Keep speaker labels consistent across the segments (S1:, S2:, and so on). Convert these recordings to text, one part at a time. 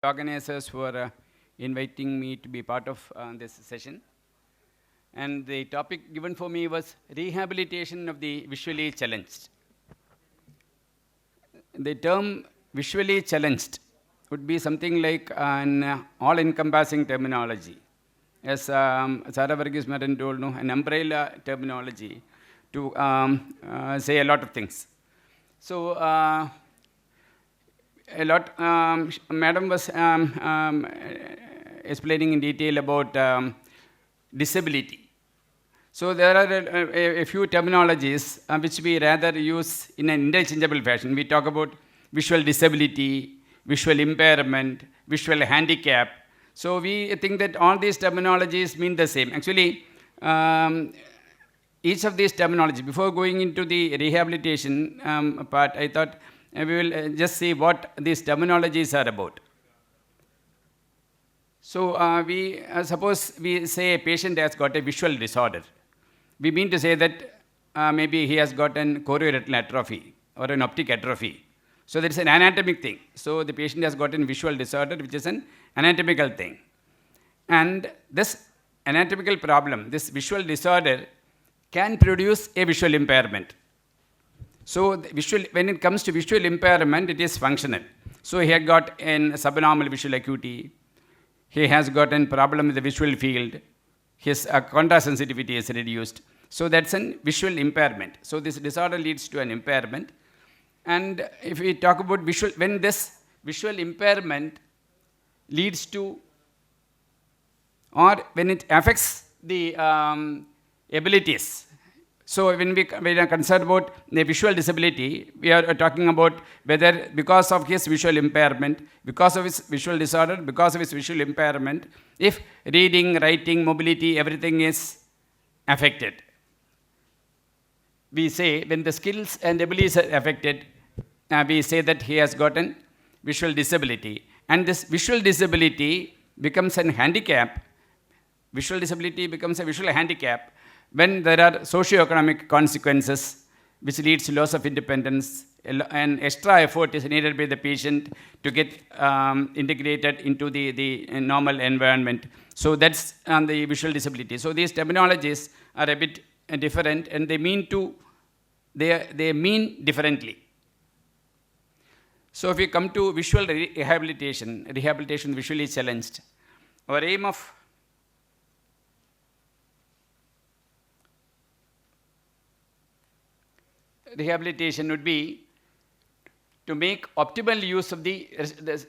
S1: organizers for inviting me to be part of this session. And the topic given for me was rehabilitation of the visually challenged. The term visually challenged would be something like an all-encompassing terminology. As Sarah Varghese Madam told, no, an umbrella terminology to say a lot of things. So, a lot, Madam was explaining in detail about disability. So there are a few terminologies which we rather use in an interchangeable fashion. We talk about visual disability, visual impairment, visual handicap. So we think that all these terminologies mean the same. Actually, each of these terminologies, before going into the rehabilitation part, I thought we will just see what these terminologies are about. So we suppose we say a patient has got a visual disorder. We mean to say that maybe he has got an chorioretinal atrophy or an optic atrophy. So there is an anatomic thing. So the patient has got a visual disorder, which is an anatomical thing. And this anatomical problem, this visual disorder, can produce a visual impairment. So when it comes to visual impairment, it is functional. So he had got an subnormal visual acuity. He has got a problem with the visual field. His contrast sensitivity is reduced. So that's a visual impairment. So this disorder leads to an impairment. And if we talk about when this visual impairment leads to, or when it affects the abilities. So when we are concerned about the visual disability, we are talking about whether because of his visual impairment, because of his visual disorder, because of his visual impairment, if reading, writing, mobility, everything is affected. We say when the skills and abilities are affected, we say that he has gotten visual disability. And this visual disability becomes a handicap. Visual disability becomes a visual handicap when there are socio-economic consequences which leads to loss of independence, and extra effort is needed by the patient to get integrated into the normal environment. So that's the visual disability. So these terminologies are a bit different, and they mean differently. So if we come to visual rehabilitation visually challenged, our aim of rehabilitation would be to make optimal use of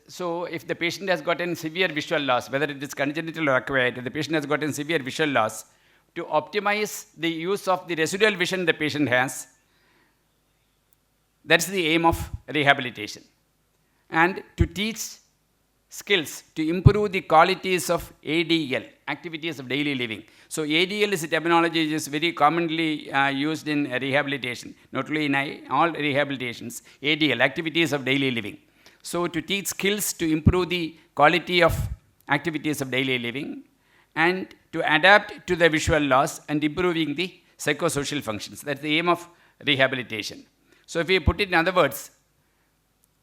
S1: so if the patient has gotten severe visual loss, whether it is congenital or acquired, if the patient has gotten severe visual loss, to optimize the use of the residual vision the patient has. That's the aim of rehabilitation. And to teach skills to improve the qualities of ADL, activities of daily living. So ADL is a terminology which is very commonly used in rehabilitation, not only in all rehabilitations. ADL, activities of daily living. So to teach skills to improve the quality of activities of daily living and to adapt to the visual loss and improving the psychosocial functions. That's the aim of rehabilitation. So if we put it in other words,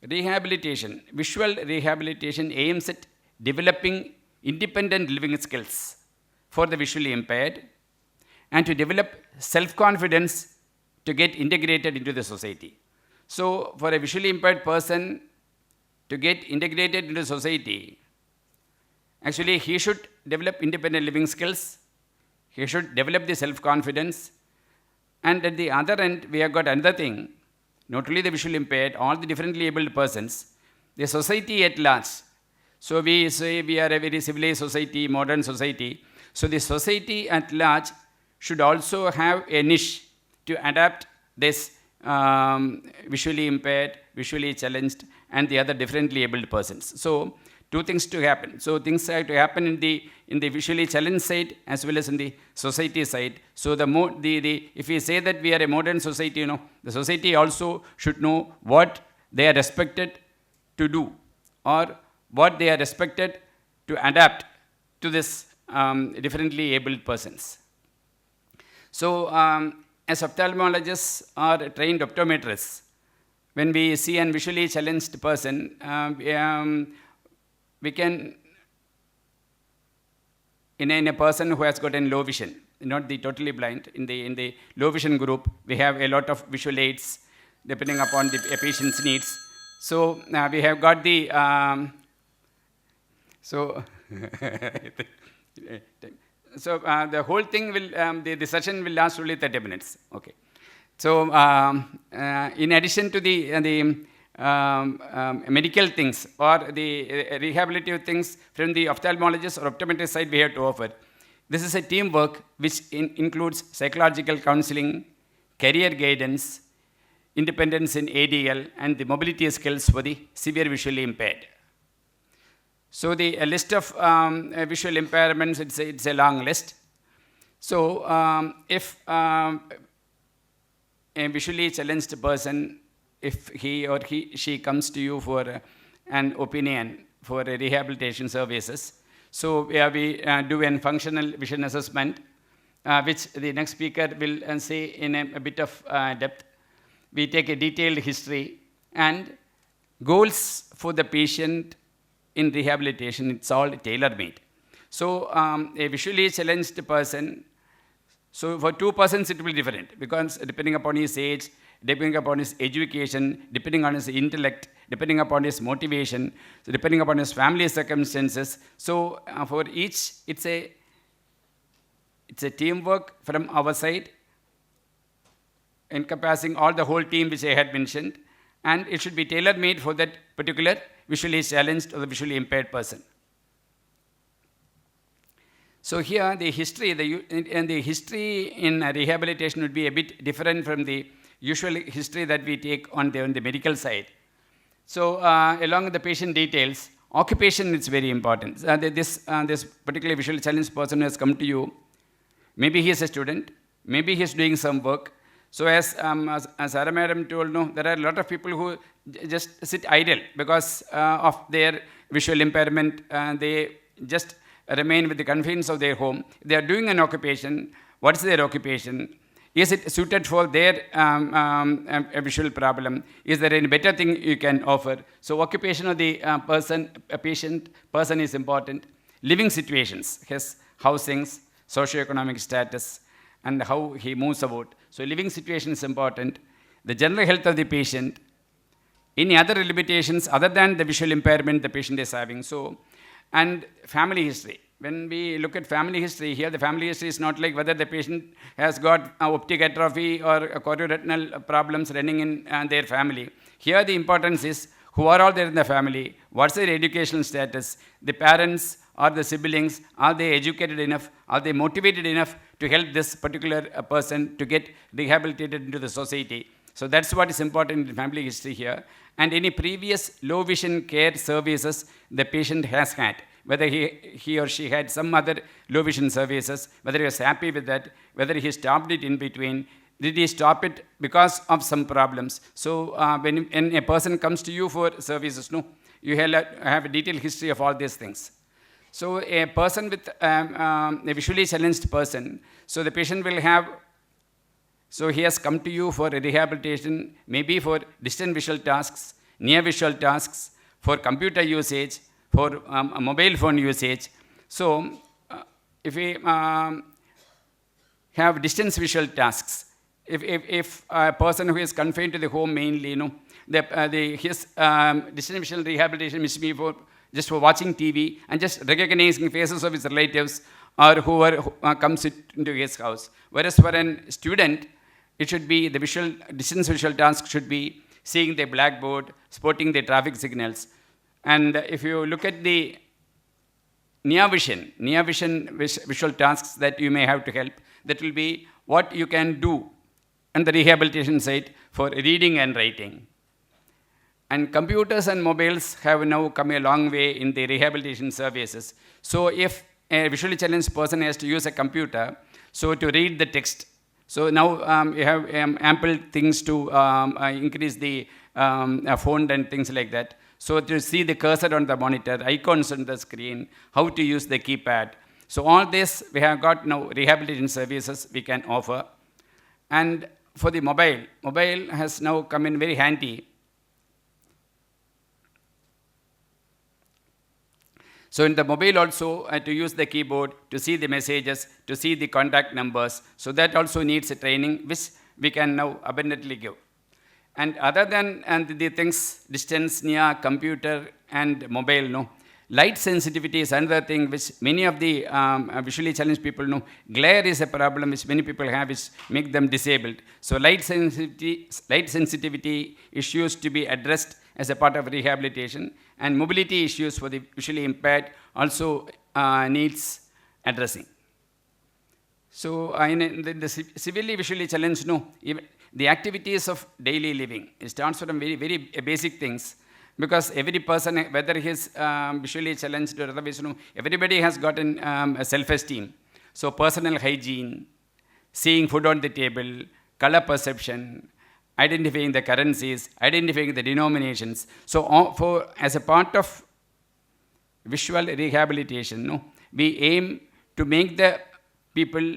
S1: visual rehabilitation aims at developing independent living skills for the visually impaired and to develop self-confidence to get integrated into the society. So for a visually impaired person to get integrated into society, actually he should develop independent living skills, he should develop the self-confidence, and at the other end we have got another thing. Not only the visually impaired, all the differently abled persons, the society at large. So we say we are a very civilized society, modern society. So the society at large should also have a niche to adapt this visually impaired, visually challenged, and the other differently abled persons. So two things to happen. So things have to happen in the visually challenged side as well as in the society side. So if we say that we are a modern society, the society also should know what they are expected to do or what they are expected to adapt to this differently abled persons. So as ophthalmologists or trained optometrists, when we see a visually challenged person, we can, in a person who has got low vision, not the totally blind, in the low vision group, we have a lot of visual aids depending upon the patient's needs. So we have got the, the whole thing will, the session will last only 30 minutes. Okay. So in addition to the medical things or the rehabilitative things from the ophthalmologist or optometrist side we have to offer. This is a teamwork which includes psychological counseling, career guidance, independence in ADL, and the mobility skills for the severe visually impaired. So the list of visual impairments, it's a long list. So if a visually challenged person, if he or she comes to you for an opinion for rehabilitation services, so we do a functional vision assessment, which the next speaker will say in a bit of depth. We take a detailed history and goals for the patient in rehabilitation. It's all tailor-made. So a visually challenged person, so for two persons it will be different, because depending upon his age, depending upon his education, depending on his intellect, depending upon his motivation, so depending upon his family circumstances. So for each, it's a teamwork from our side, encompassing all the whole team which I had mentioned, and it should be tailor-made for that particular visually challenged or the visually impaired person. So here the history, the history in rehabilitation would be a bit different from the usual history that we take on the medical side. So along with the patient details, occupation is very important. This particular visually challenged person who has come to you, maybe he is a student, maybe he is doing some work. So as Sarah Madam told, no, there are a lot of people who just sit idle because of their visual impairment. They just remain with the confines of their home. They are doing an occupation. What is their occupation? Is it suited for their visual problem? Is there any better thing you can offer? So occupation of the person is important. Living situations, his housings, socioeconomic status, and how he moves about. So living situation is important. The general health of the patient, any other limitations other than the visual impairment the patient is having. So, and family history. When we look at family history here, the family history is not like whether the patient has got optic atrophy or chorioretinal problems running in their family. Here the importance is who are all there in the family, what's their educational status, the parents or the siblings, are they educated enough, are they motivated enough to help this particular person to get rehabilitated into the society. So that's what is important in family history here. And any previous low vision care services the patient has had, whether he or she had some other low vision services, whether he was happy with that, whether he stopped it in between, did he stop it because of some problems. So when a person comes to you for services, no, you have a detailed history of all these things. So a person with a visually challenged person, so the patient will have, so he has come to you for a rehabilitation, maybe for distant visual tasks, near visual tasks, for computer usage, for a mobile phone usage. So if we have distance visual tasks, if a person who is confined to the home mainly, his distance visual rehabilitation must be just for watching TV and just recognizing faces of his relatives or whoever comes into his house. Whereas for a student, it should be the distance visual task should be seeing the blackboard, spotting the traffic signals. And if you look at the near vision visual tasks that you may have to help, that will be what you can do on the rehabilitation side for reading and writing. And computers and mobiles have now come a long way in the rehabilitation services. So if a visually challenged person has to use a computer, so to read the text, so now you have ample things to increase the font and things like that. So to see the cursor on the monitor, icons on the screen, how to use the keypad. So all this, we have got now rehabilitation services we can offer. And for the mobile has now come in very handy. So in the mobile also, to use the keyboard, to see the messages, to see the contact numbers. So that also needs a training, which we can now abundantly give. And other than the things, distance, near, computer, and mobile, no, light sensitivity is another thing which many of the visually challenged people know. Glare is a problem which many people have, which make them disabled. So light sensitivity issues to be addressed as a part of rehabilitation, and mobility issues for the visually impaired also needs addressing. So in the severely visually challenged, no, even the activities of daily living, it starts from very, very basic things, because every person, whether he is visually challenged or otherwise, no, everybody has gotten a self-esteem. So personal hygiene, seeing food on the table, color perception, identifying the currencies, identifying the denominations. So as a part of visual rehabilitation, no, we aim to make the people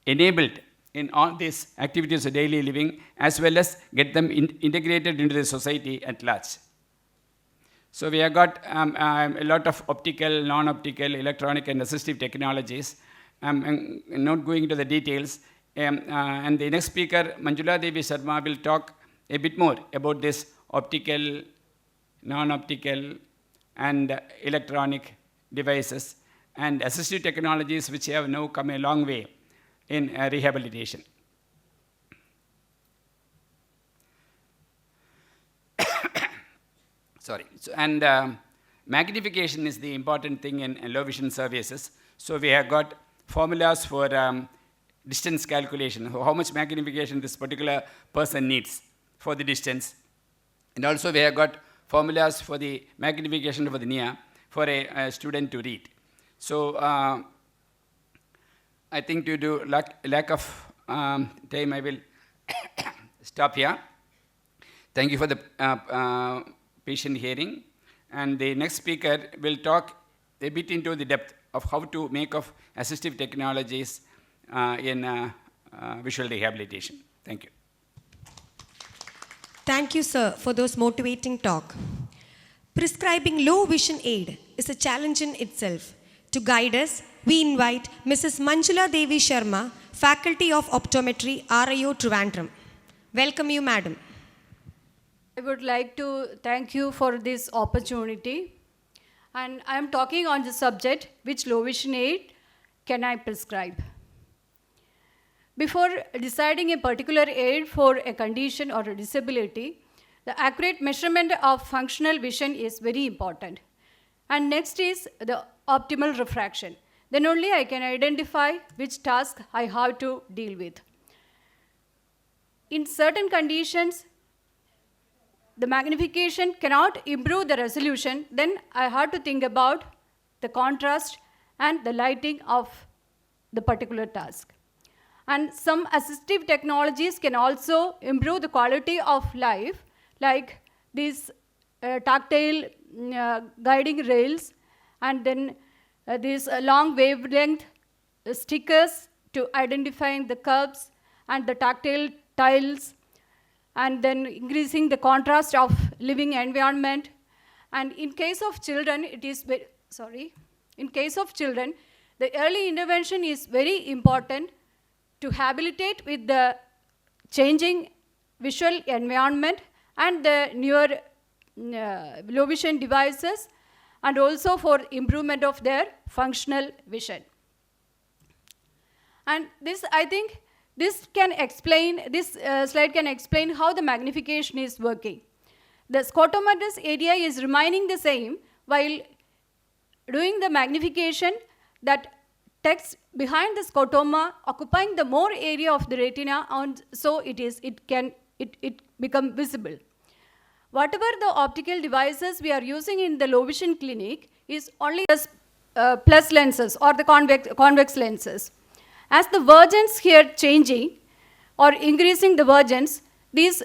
S1: enabled in all these activities of daily living, as well as get them integrated into the society at large. So we have got a lot of optical, non-optical, electronic, and assistive technologies. I'm not going into the details. And the next speaker, Manjula Devi Sharma, will talk a bit more about this optical, non-optical, and electronic devices and assistive technologies, which have now come a long way in rehabilitation. Sorry. So, and magnification is the important thing in low vision services. So we have got formulas for distance calculation, how much magnification this particular person needs for the distance. And also we have got formulas for the magnification for the near for a student to read. So I think due to lack of time, I will stop here. Thank you for the patient hearing. And the next speaker will talk a bit into the depth of how to make of assistive technologies in visual rehabilitation. Thank you.
S2: Thank you, sir, for those motivating talk. Prescribing low vision aid is a challenge in itself. To guide us, we invite Mrs. Manjula Devi Sharma, Faculty of Optometry, RIO Trivandrum. Welcome you, madam.
S3: I would like to thank you for this opportunity. And I am talking on the subject, which low vision aid can I prescribe? Before deciding a particular aid for a condition or a disability, the accurate measurement of functional vision is very important. And next is the optimal refraction. Then only I can identify which task I have to deal with. In certain conditions, the magnification cannot improve the resolution, then I have to think about the contrast and the lighting of the particular task. And some assistive technologies can also improve the quality of life, like these tactile guiding rails, and then these long wavelength stickers to identifying the curves and the tactile tiles, and then increasing the contrast of living environment. And in case of children, in case of children, the early intervention is very important to habilitate with the changing visual environment and the newer low vision devices, and also for improvement of their functional vision. And this, I think, this slide can explain how the magnification is working. The scotomatous area is remaining the same while doing the magnification, that text behind the scotoma occupying the more area of the retina, and so it become visible. Whatever the optical devices we are using in the low vision clinic is only as plus lenses or the convex lenses. As the vergence here changing or increasing the vergence, these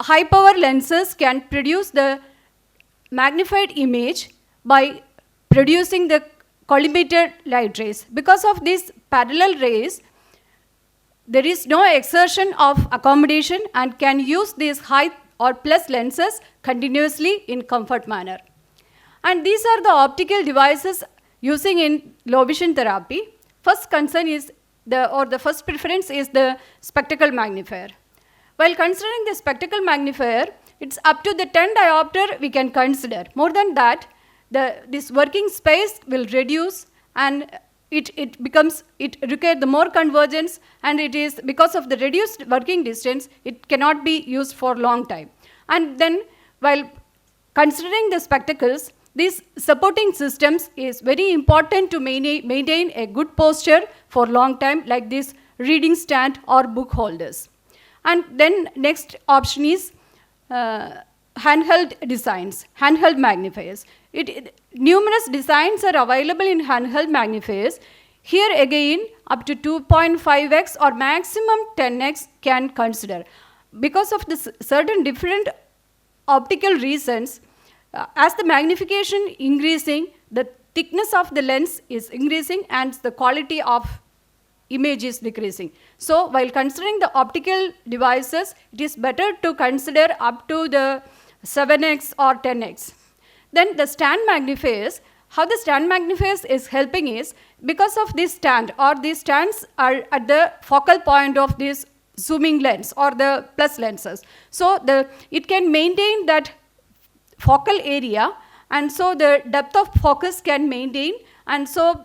S3: high power lenses can produce the magnified image by producing the collimated light rays. Because of these parallel rays, there is no exertion of accommodation and can use these high or plus lenses continuously in comfort manner. And these are the optical devices using in low vision therapy. First concern is the first preference is the spectacle magnifier. While considering the spectacle magnifier, it's up to the 10 diopter we can consider. More than that, this working space will reduce, and it requires the more convergence, and it is because of the reduced working distance, it cannot be used for long time. And then while considering the spectacles, these supporting systems is very important to maintain a good posture for long time, like this reading stand or book holders. And then next option is handheld designs, handheld magnifiers. Numerous designs are available in handheld magnifiers. Here again, up to 2.5x or maximum 10x can consider. Because of this certain different optical reasons, as the magnification increasing, the thickness of the lens is increasing and the quality of image is decreasing. So while considering the optical devices, it is better to consider up to the 7x or 10x. Then the stand magnifiers, how the stand magnifiers is helping is, because of this stand, or these stands are at the focal point of this zooming lens or the plus lenses. So it can maintain that focal area, and so the depth of focus can maintain. And so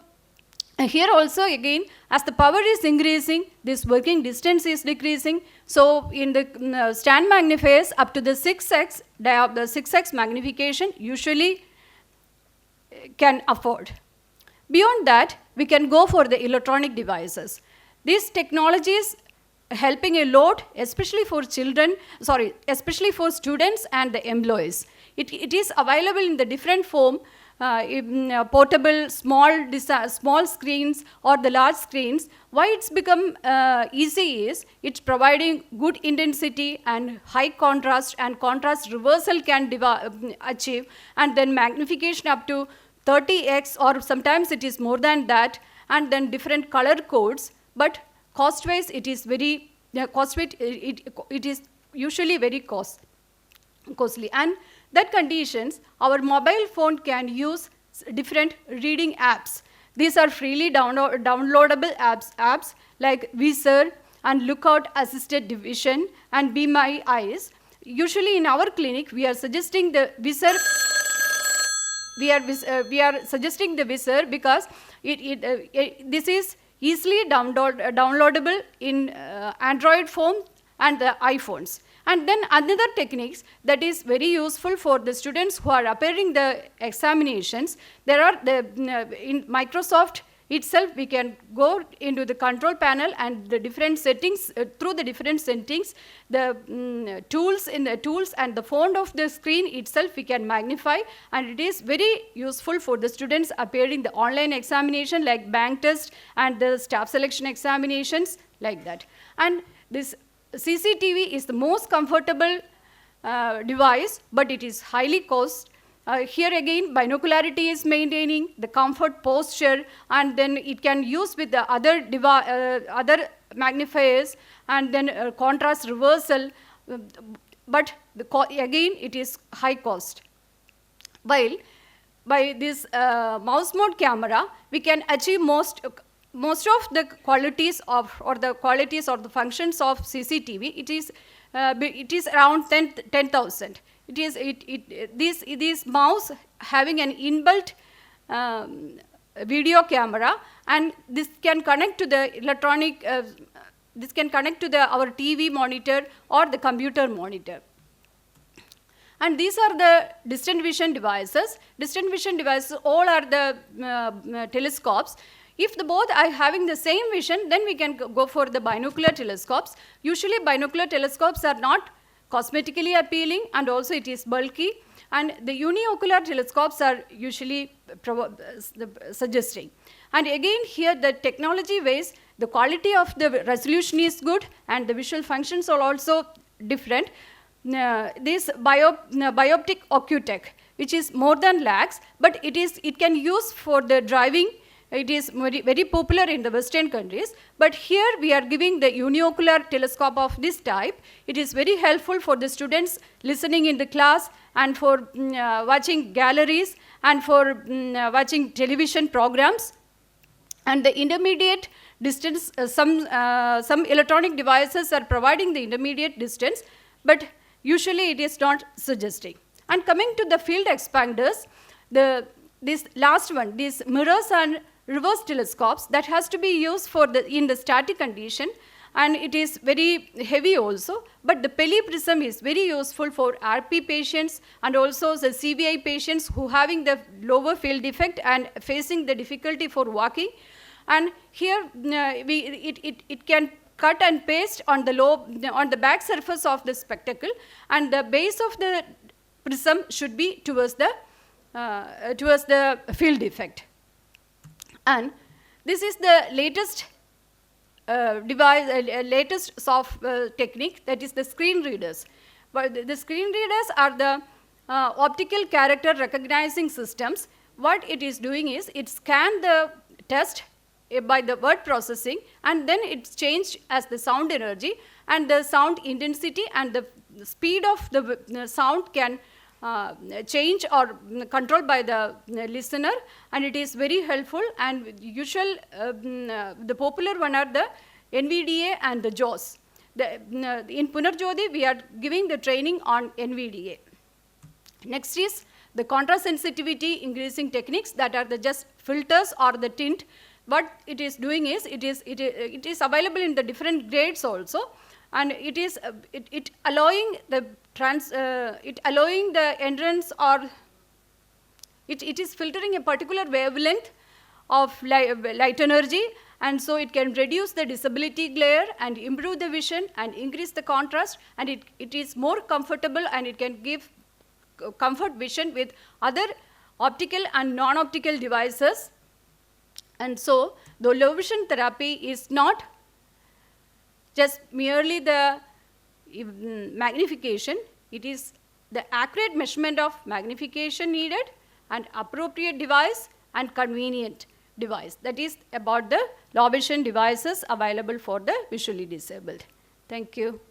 S3: here also again, as the power is increasing, this working distance is decreasing. So in the stand magnifiers, up to the 6x, the 6x magnification usually can afford. Beyond that, we can go for the electronic devices. These technologies helping a lot, especially for especially for students and the employees. It is available in the different form, portable, small screens or the large screens. Why it's become easy is, it's providing good intensity and high contrast, and contrast reversal can achieve, and then magnification up to 30x, or sometimes it is more than that, and then different color codes. But cost-wise, it is very it is usually very costly. And that conditions, our mobile phone can use different reading apps. These are freely downloadable apps like Visor and Lookout Assisted Vision and Be My Eyes. Usually in our clinic, we are suggesting the Visor. We are suggesting the Visor because this is easily downloadable in Android phone and the iPhones. And then another techniques that is very useful for the students who are appearing the examinations. There are in Microsoft itself, we can go into the control panel and the different settings, through the different settings, the tools and the font of the screen itself we can magnify, and it is very useful for the students appearing the online examination like bank test and the staff selection examinations like that. And this CCTV is the most comfortable device, but it is highly cost. Here again, binocularity is maintaining the comfort posture, and then it can use with the other magnifiers, and then contrast reversal, but again it is high cost. While by this mouse mode camera, we can achieve most of the qualities or the functions of CCTV. It is around 10,000. This mouse having an inbuilt video camera, and this can connect to the electronic. This can connect to our TV monitor or the computer monitor. And these are the distant vision devices. Distant vision devices all are the telescopes. If the both are having the same vision, then we can go for the binocular telescopes. Usually binocular telescopes are not cosmetically appealing, and also it is bulky, and the uniocular telescopes are usually suggesting. And again here the technology ways, the quality of the resolution is good and the visual functions are also different. This bioptic Ocutech, which is more than lakhs, but it can use for the driving. It is very popular in the Western countries, but here we are giving the uniocular telescope of this type. It is very helpful for the students listening in the class and for watching galleries, and for watching television programs. And the intermediate distance, some electronic devices are providing the intermediate distance, but usually it is not suggesting. And coming to the field expanders, this last one, these mirrors and reverse telescopes, that has to be used for in the static condition, and it is very heavy also. But the Pelly prism is very useful for RP patients and also the CVI patients who having the lower field effect and facing the difficulty for walking. And here it can cut and paste on the back surface of the spectacle, and the base of the prism should be towards the field effect. And this is the latest device, latest soft technique, that is the screen readers. But the screen readers are the optical character recognizing systems. What it is doing is it scans the text by the word processing, and then it's changed as the sound energy, and the sound intensity and the speed of the sound can change or controlled by the listener, and it is very helpful. And usual the popular one are the NVDA and the JAWS. In Punarjyoti we are giving the training on NVDA. Next is the contrast sensitivity increasing techniques, that are the just filters or the tint. What it is doing is it is available in the different grades also, and it is allowing the entrance, or it is filtering a particular wavelength of light energy, and so it can reduce the disability glare and improve the vision and increase the contrast, and it is more comfortable, and it can give comfort vision with other optical and non-optical devices. And so the low vision therapy is not just merely the magnification, it is the accurate measurement of magnification needed, and appropriate device and convenient device. That is about the low vision devices available for the visually disabled. Thank you.